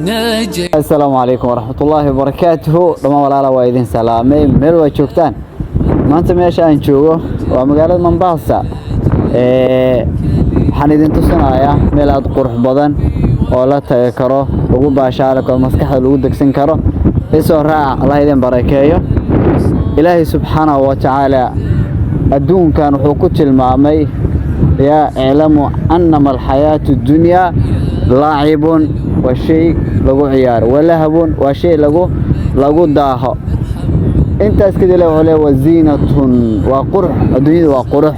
ناجي. السلام عليكم ورحمة الله وبركاته. لما ولا لا وايدين سلامي ميل وجوكتان ما أنت ماشي عن شو ومقالة منباسة waxaan idin tusinayaa meel aad qurux badan oo la tagi karo lagu baashaalo karo maskaxda lagu degsan karo isoo raac Allah idin barakeeyo. Ilaahay subhanahu wa ta'ala adduunkan wuxuu ku tilmaamay yaa ilamu annama alxayaatu dunya laacibun wa shay lagu ciyaaro wa lahabun wa shay lagu daaho intaas kadib wuxuu leeyahay waziinatun wa qurux adduunyada waa qurux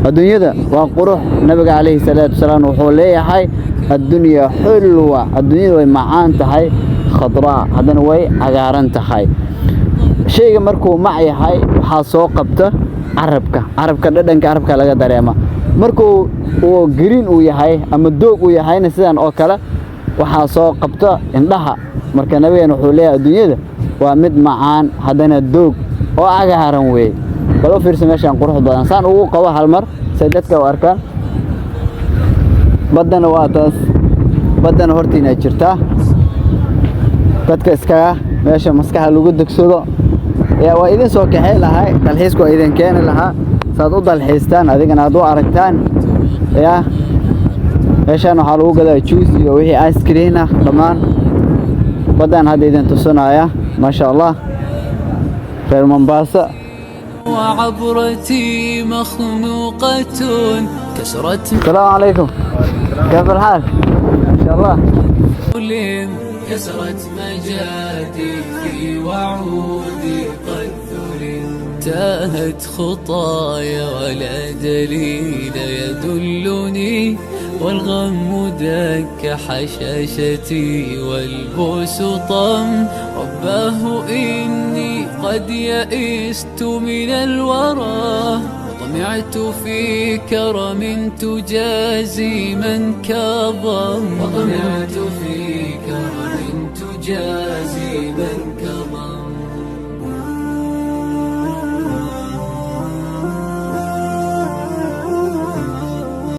الدنيا وقروح النبي عليه الصلاة والسلام وحوليه هاي الدنيا حلوة الدنيا وي معان تهاي خضراء هذا وي عقارن تهاي شيء مركو معي هاي وحاسو قبته عربك ددنك عربك لغا دريما مركو و جرين ويا هاي اما دوق ويا هاي نسيدان او كلا وحاسو قبته اندها marka nabiga wuxuu leeyahay adduunyada waa mid macaan hadana doog oo cagaaran way bal fiirso meeshan qurux badan saan ugu qabo hal mar sadadka u arkaan badana waa taas badana hortiina jirta dadka iska meesha maskaxa lagu degsado yaa waa idin soo kaxay lahay dalxiisku waa idin keen lahaa saad u dalxiistaan adigana aad u aragtaan yaa meeshan waxa lagu gadaa juice iyo wixii ice cream ah dhamaan بدن هذا إذا تصنعه ما شاء الله في المنباسة وعبرتي مخنوقة كسرت. السلام عليكم كيف الحال؟ ما شاء الله. كسرت مجادي في وعودي قد ثرن تاهت خطايا ولا دليل يدلني والغم دك حشاشتي والبؤس طم رباه إني قد يئست من الورى وطمعت في كرم تجازي من كظم وطمعت